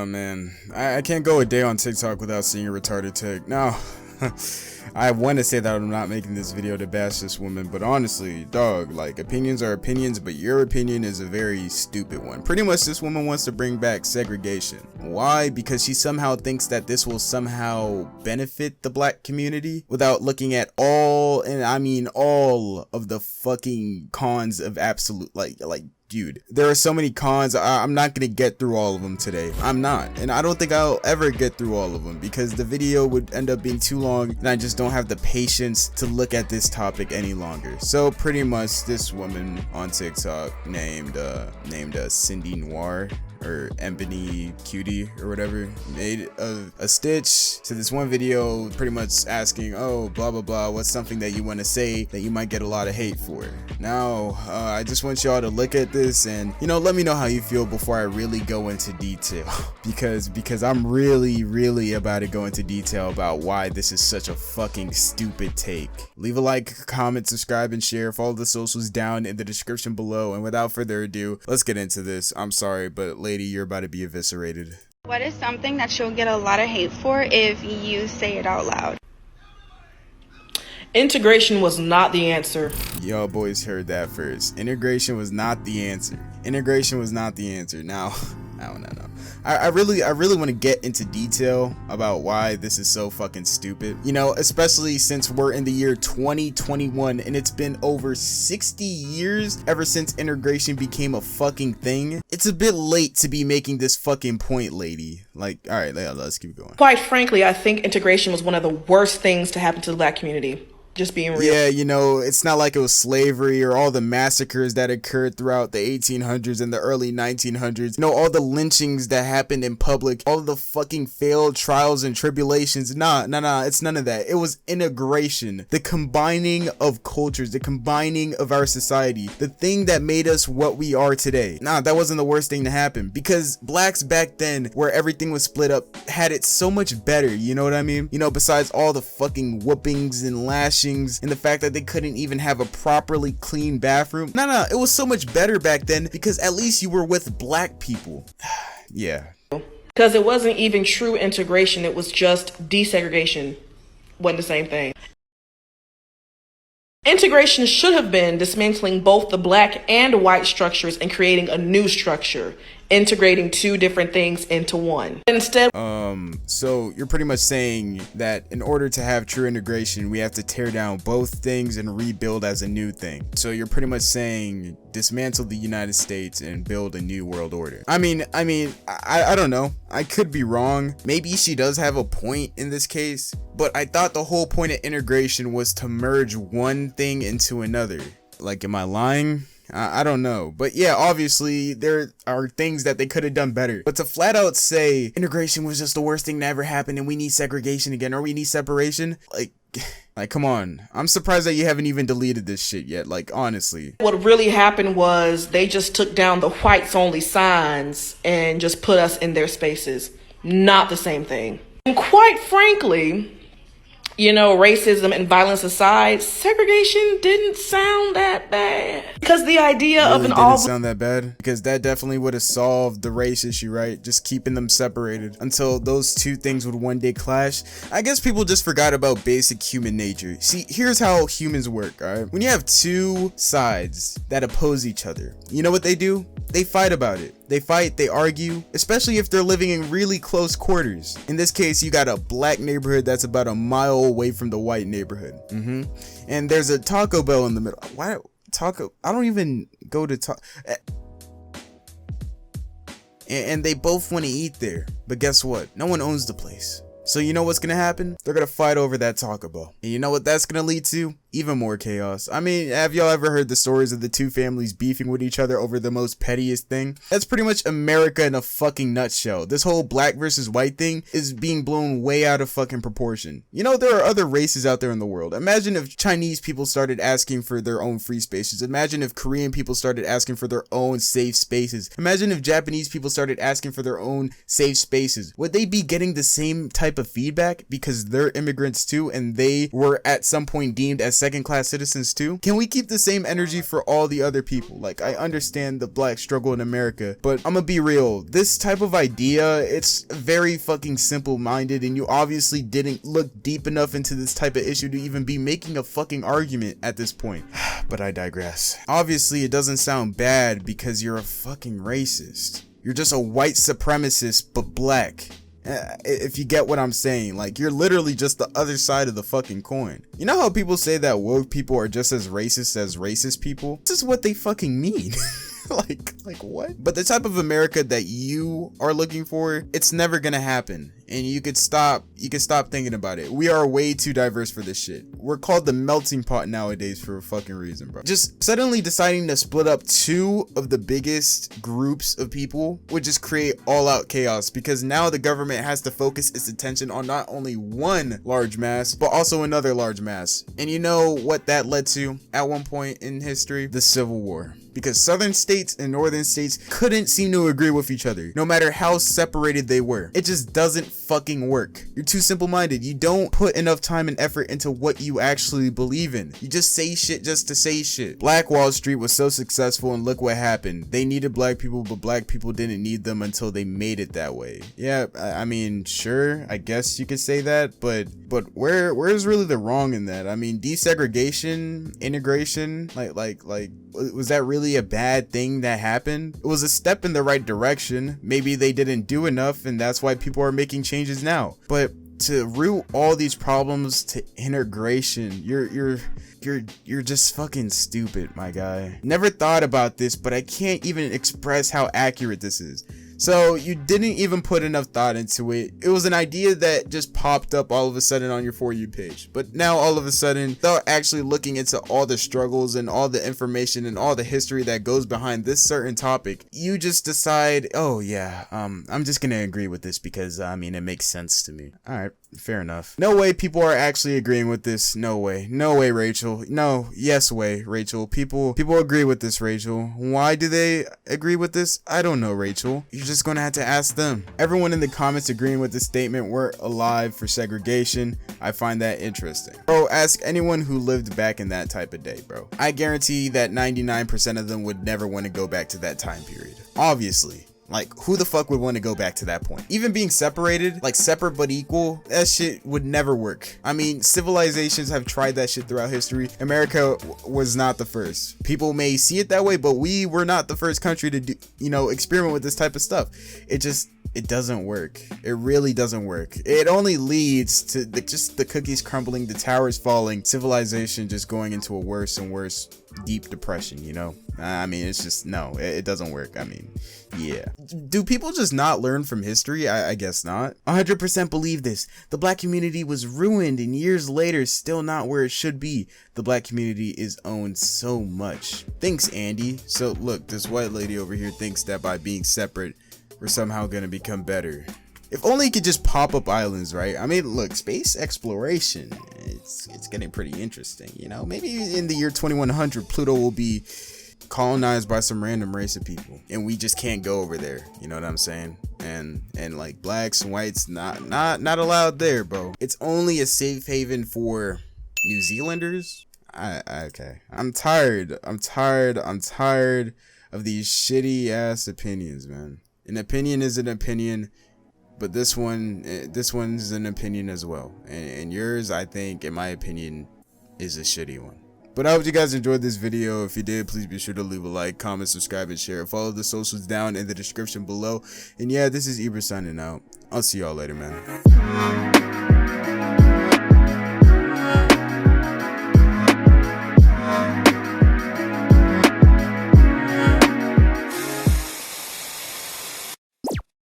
man, I can't go a day on TikTok without seeing a retarded Tik. Now, I want to say that I'm not making this video to bash this woman, but honestly, dog, like, opinions are opinions, but your opinion is a very stupid one. Pretty much, this woman wants to bring back segregation. Why? Because she somehow thinks that this will somehow benefit the black community without looking at all, and I mean all, of the fucking cons of absolute, like, dude, there are so many cons. I'm not gonna get through all of them today. I'm not, and I don't think I'll ever get through all of them because the video would end up being too long and I just don't have the patience to look at this topic any longer. So pretty much this woman on TikTok named Cindy Noir or Ebony Cutie or whatever made a stitch to this one video pretty much asking, oh, blah blah blah, what's something that you want to say that you might get a lot of hate for. Now I just want y'all to look at this and, you know, let me know how you feel before I really go into detail because I'm really about to go into detail about why this is such a fucking stupid take. Leave a like, comment, subscribe, and share. Follow the socials down in the description below, and without further ado, let's get into this. I'm sorry, but lady, you're about to be eviscerated. What is something that you'll get a lot of hate for if you say it out loud? Integration was not the answer. Y'all boys heard that first. Integration was not the answer. Integration was not the answer. Now, I don't know. I really want to get into detail about why this is so fucking stupid. You know, especially since we're in the year 2021 and it's been over 60 years ever since integration became a fucking thing. It's a bit late to be making this fucking point, lady. Like, all right, let's keep going. Quite frankly, I think integration was one of the worst things to happen to the black community. Just being real. Yeah, you know, it's not like it was slavery or all the massacres that occurred throughout the 1800s and the early 1900s. You know, all the lynchings that happened in public, all the fucking failed trials and tribulations. Nah, it's none of that. It was integration, the combining of cultures, the combining of our society, the thing that made us what we are today. Nah, that wasn't the worst thing to happen because blacks back then, where everything was split up, had it so much better, you know what I mean? You know, besides all the fucking whoopings and lashings and the fact that they couldn't even have a properly clean bathroom. No, it was so much better back then because at least you were with black people. Yeah. Because it wasn't even true integration, it was just desegregation. Wasn't the same thing. Integration should have been dismantling both the black and white structures and creating a new structure, integrating two different things into one. Instead, so you're pretty much saying that in order to have true integration, we have to tear down both things and rebuild as a new thing. So you're pretty much saying dismantle the United States and build a new world order. I mean, I don't know. I could be wrong. Maybe she does have a point in this case, but I thought the whole point of integration was to merge one thing into another. Like, am I lying? I don't know, but yeah, obviously there are things that they could have done better, but to flat out say integration was just the worst thing that ever happened and we need segregation again or we need separation, like come on. I'm surprised that you haven't even deleted this shit yet, like, honestly. what really happened was they just took down the whites only signs and just put us in their spaces. Not the same thing. And quite frankly, you know, racism and violence aside, segregation didn't sound that bad. Because the idea of an all didn't sound that bad because that definitely would have solved the race issue, right? Just keeping them separated until those two things would one day clash. I guess people just forgot about basic human nature. See, here's how humans work, all right? When you have two sides that oppose each other, you know what they do? They fight about it. They fight, they argue, especially if they're living in really close quarters. In this case, you got a black neighborhood that's about a mile away from the white neighborhood. And there's a Taco Bell in the middle. Why Taco? I don't even go to Taco. And they both want to eat there. But guess what? No one owns the place. So you know what's gonna happen? They're gonna fight over that Taco Bell. And you know what that's gonna lead to? Even more chaos. I mean, have y'all ever heard the stories of the two families beefing with each other over the most pettiest thing? That's pretty much America in a fucking nutshell. This whole black versus white thing is being blown way out of fucking proportion. You know, there are other races out there in the world. Imagine if Chinese people started asking for their own free spaces. Imagine if Korean people started asking for their own safe spaces. Imagine if Japanese people started asking for their own safe spaces. Would they be getting the same type of feedback because they're immigrants too and they were at some point deemed as second-class citizens too? Can we keep the same energy for all the other people? Like, I understand the black struggle in America, but I'm gonna be real. This type of idea, it's very fucking simple-minded, and you obviously didn't look deep enough into this type of issue to even be making a fucking argument at this point. But I digress. Obviously, it doesn't sound bad because you're a fucking racist. You're just a white supremacist, but black. If you get what I'm saying, like, you're literally just the other side of the fucking coin. You know how people say that woke people are just as racist people? This is what they fucking mean. like what? But the type of America that you are looking for, it's never gonna happen. And you could stop thinking about it. We are way too diverse for this shit. We're called the melting pot nowadays for a fucking reason, bro. Just suddenly deciding to split up two of the biggest groups of people would just create all out chaos, because now the government has to focus its attention on not only one large mass, but also another large mass. And you know what that led to at one point in history? The Civil War. Because southern states and northern states couldn't seem to agree with each other, no matter how separated they were. It just doesn't fucking work. You're too simple-minded. You don't put enough time and effort into what you actually believe in. You just say shit just to say shit. Black Wall Street was so successful, and look what happened. They needed black people, but black people didn't need them until they made it that way. Yeah, I mean, sure, I guess you could say that, but where's really the wrong in that? I mean, desegregation, integration, like was that really a bad thing that happened? It was a step in the right direction. Maybe they didn't do enough, and that's why people are making changes now. But to root all these problems to integration, you're just fucking stupid, my guy. Never thought about this, but I can't even express how accurate this is. So you didn't even put enough thought into it. It was an idea that just popped up all of a sudden on your For You page. But now all of a sudden, without actually looking into all the struggles and all the information and all the history that goes behind this certain topic, you just decide, oh yeah, I'm just gonna agree with this because, I mean, it makes sense to me. All right, fair enough. No way people are actually agreeing with this. No way. No way, Rachel. No, yes way, Rachel. People agree with this, Rachel. Why do they agree with this? I don't know, Rachel. You're just gonna have to ask them. Everyone in the comments agreeing with this statement weren't alive for segregation. I find that interesting. Bro, ask anyone who lived back in that type of day, bro. I guarantee that 99% of them would never want to go back to that time period. Obviously. Like, who the fuck would want to go back to that point? Even being separated, like separate but equal, that shit would never work. I mean, civilizations have tried that shit throughout history. America was not the first. People may see it that way, but we were not the first country to do, experiment with this type of stuff. It doesn't work. It really doesn't work. It only leads to just the cookies crumbling, the towers falling, civilization just going into a worse and worse deep depression, I mean, it's just, no, it doesn't work. I mean, yeah. Do people just not learn from history? I guess not. 100% believe this. The black community was ruined, and years later, still not where it should be. The black community is owned so much. Thanks, Andy. So look, this white lady over here thinks that by being separate, we're somehow gonna become better. If only you could just pop up islands, right? I mean, look, space exploration, it's getting pretty interesting, Maybe in the year 2100, Pluto will be colonized by some random race of people, and we just can't go over there. You know what I'm saying? And like blacks and whites, not allowed there, bro. It's only a safe haven for New Zealanders. Okay. I'm tired of these shitty ass opinions, man. An opinion is an opinion, but this one's an opinion as well. And yours, I think, in my opinion, is a shitty one. But I hope you guys enjoyed this video. If you did, please be sure to leave a like, comment, subscribe, and share. Follow the socials down in the description below. And yeah, this is Ibra signing out. I'll see y'all later, man.